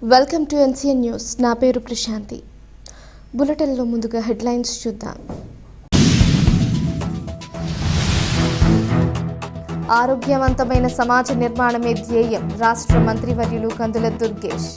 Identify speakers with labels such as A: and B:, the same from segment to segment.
A: Welcome to NCN news. నా పేరు ప్రశాంతి. బులెటిన్లో ముందుగా హెడ్లైన్స్ చూద్దాం. ఆరోగ్యవంతమైన సమాజ నిర్మాణమే ధ్యేయం, రాష్ట్ర మంత్రివర్యులు కందుల దుర్గేష్.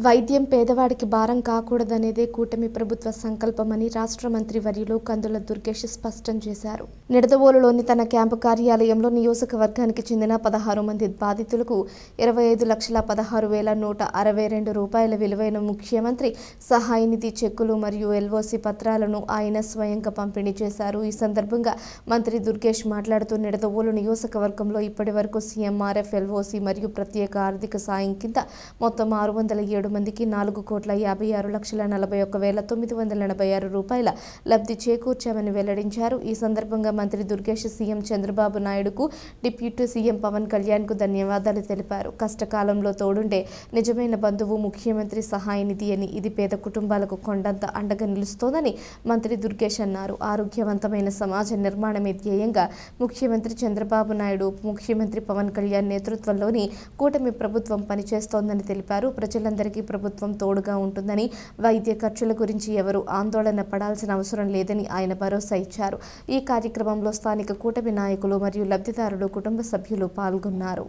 A: వైద్యం పేదవాడికి భారం కాకూడదనేదే కూటమి ప్రభుత్వ సంకల్పమని రాష్ట్ర మంత్రి వర్యులు కందుల దుర్గేష్ స్పష్టం చేశారు. నిడదవోలులోని తన క్యాంపు కార్యాలయంలో నియోజకవర్గానికి చెందిన 16 మంది బాధితులకు 25,16,162 రూపాయల విలువైన ముఖ్యమంత్రి సహాయ నిధి చెక్కులు మరియు ఎల్ఓసి పత్రాలను ఆయన స్వయంగా పంపిణీ చేశారు. ఈ సందర్భంగా మంత్రి దుర్గేష్ మాట్లాడుతూ నిడదవోలు నియోజకవర్గంలో ఇప్పటి వరకు సీఎంఆర్ఎఫ్, ఎల్ఓసి మరియు ప్రత్యేక ఆర్థిక సాయం కింద మొత్తం 607 మందికి 4,56,41,986 రూపాయల లబ్ధి చేకూర్చామని వెల్లడించారు. ఈ సందర్భంగా మంత్రి దుర్గేష్ సీఎం చంద్రబాబు నాయుడుకు, డిప్యూటీ సీఎం పవన్ కళ్యాణ్కు ధన్యవాదాలు తెలిపారు. కష్టకాలంలో తోడుండే నిజమైన బంధువు ముఖ్యమంత్రి సహాయ నిధి అని, ఇది పేద కుటుంబాలకు కొండంత అండగా నిలుస్తోందని మంత్రి దుర్గేష్ అన్నారు. ఆరోగ్యవంతమైన సమాజ నిర్మాణమే ధ్యేయంగా ముఖ్యమంత్రి చంద్రబాబు నాయుడు, ఉప ముఖ్యమంత్రి పవన్ కళ్యాణ్ నేతృత్వంలోని కూటమి ప్రభుత్వం పనిచేస్తోందని తెలిపారు. ప్రజలందరికీ ప్రభుత్వం తోడుగా ఉంటుందని, వైద్య ఖర్చుల గురించి ఎవరూ ఆందోళన పడాల్సిన అవసరం లేదని ఆయన భరోసా ఇచ్చారు. ఈ కార్యక్రమంలో స్థానిక కూటమి నాయకులు మరియు లబ్ధిదారులు, కుటుంబ సభ్యులు పాల్గొన్నారు.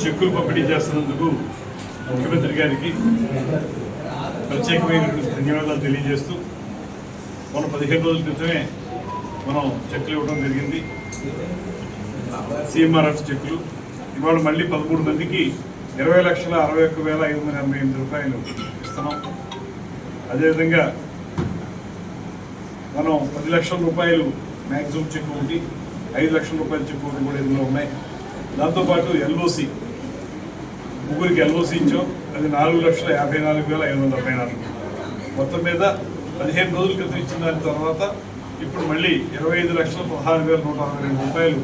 B: చెక్కులు పంపిణీ చేస్తున్నందుకు ముఖ్యమంత్రి గారికి ప్రత్యేకమైన ధన్యవాదాలు తెలియజేస్తూ, మన 15 రోజుల క్రితమే మనం చెక్కులు ఇవ్వడం జరిగింది. సీఎంఆర్ఎఫ్ చెక్కులు ఇవాళ మళ్ళీ 13 మందికి 20,61,588 రూపాయలు ఇస్తున్నాం. అదేవిధంగా మనం 10 లక్షల రూపాయలు మ్యాక్సిమం చెక్ ఒకటి, 5 లక్షల రూపాయల చెక్ ఒకటి కూడా ఇందులో ఉన్నాయి. దాంతోపాటు ఎల్ఓసి ముగ్గురికి ఎల్ఓసి ఇచ్చాం, అది 4,54,574. మొత్తం మీద 15 రోజుల క్రితం ఇచ్చిన దాని తర్వాత ఇప్పుడు మళ్ళీ 25,16,162 రూపాయలు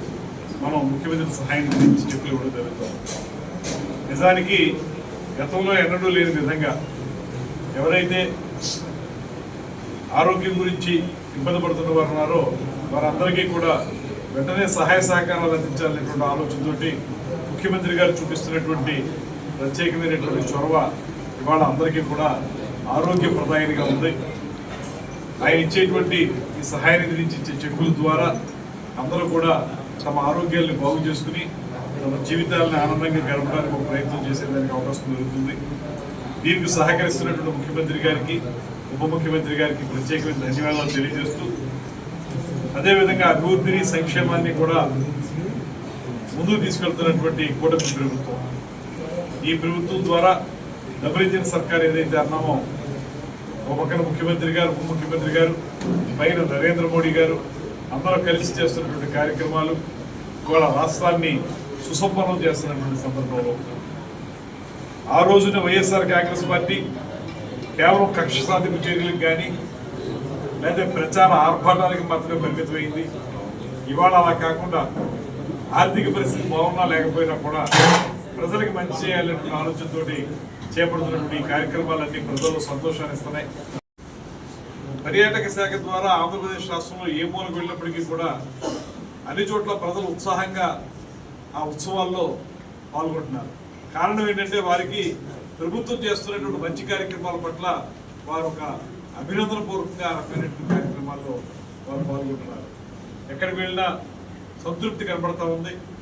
B: మనం ముఖ్యమంత్రి సహాయం నుంచి చెక్కులు ఇవ్వడం జరుగుతుంది. నిజానికి గతంలో ఎన్నడూ లేని విధంగా ఎవరైతే ఆరోగ్యం గురించి ఇబ్బంది పడుతున్న వారు ఉన్నారో వారందరికీ కూడా వెంటనే సహాయ సహకారాలు అందించాలనేటువంటి ఆలోచనతోటి ముఖ్యమంత్రి గారు చూపిస్తున్నటువంటి ప్రత్యేకమైనటువంటి చొరవ ఇవాళ అందరికీ కూడా ఆరోగ్యప్రదాయనిగా ఉంది. ఆయన ఇచ్చేటువంటి ఈ సహాయ నిధి నుంచి ఇచ్చే చెక్కుల ద్వారా అందరూ కూడా తమ ఆరోగ్యాన్ని బాగు చేసుకుని తమ జీవితాలను ఆనందంగా గడపడానికి ఒక ప్రయత్నం చేసేదానికి అవకాశం దొరుకుతుంది. దీనికి సహకరిస్తున్నటువంటి ముఖ్యమంత్రి గారికి, ఉప ముఖ్యమంత్రి గారికి ప్రత్యేకమైన ధన్యవాదాలు తెలియజేస్తూ, అదేవిధంగా అభివృద్ధిని, సంక్షేమాన్ని కూడా ముందుకు తీసుకెళ్తున్నటువంటి కూటమి ప్రభుత్వం, ఈ ప్రభుత్వం ద్వారా డబుల్ ఇంజిన్ సర్కార్ ఏదైతే అన్నామో, ఒక పక్కన ముఖ్యమంత్రి గారు, ఉప ముఖ్యమంత్రి గారు, పైన నరేంద్ర మోడీ గారు అందరూ కలిసి చేస్తున్నటువంటి కార్యక్రమాలు ఇవాళ రాష్ట్రాన్ని సుసంపన్నం చేస్తున్నటువంటి సందర్భంలో ఆ రోజున వైఎస్ఆర్ కాంగ్రెస్ పార్టీ కేవలం కక్ష సాధింపు చర్యలకు కానీ లేదా ప్రచార ఆర్భాటానికి మాత్రమే పరిమితమైంది. ఇవాళ అలా కాకుండా ఆర్థిక పరిస్థితి బాగున్నా లేకపోయినా కూడా ప్రజలకు మంచి చేయాలనే ఆలోచనతో చేపడుతున్నటువంటి ఈ కార్యక్రమాలన్నీ ప్రజల్లో సంతోషాన్ని ఇస్తున్నాయి. పర్యాటక శాఖ ద్వారా ఆంధ్రప్రదేశ్ రాష్ట్రంలో ఏ మూలకు వెళ్ళినప్పటికీ కూడా అన్ని చోట్ల ప్రజలు ఉత్సాహంగా ఆ ఉత్సవాల్లో పాల్గొంటున్నారు. కారణం ఏంటంటే వారికి ప్రభుత్వం చేస్తున్నటువంటి మంచి కార్యక్రమాల పట్ల వారు ఒక అభినందన పూర్వకంగా రకమైనటువంటి కార్యక్రమాల్లో వారు పాల్గొంటున్నారు. ఎక్కడికి వెళ్ళినా సంతృప్తి కనబడతా ఉంది.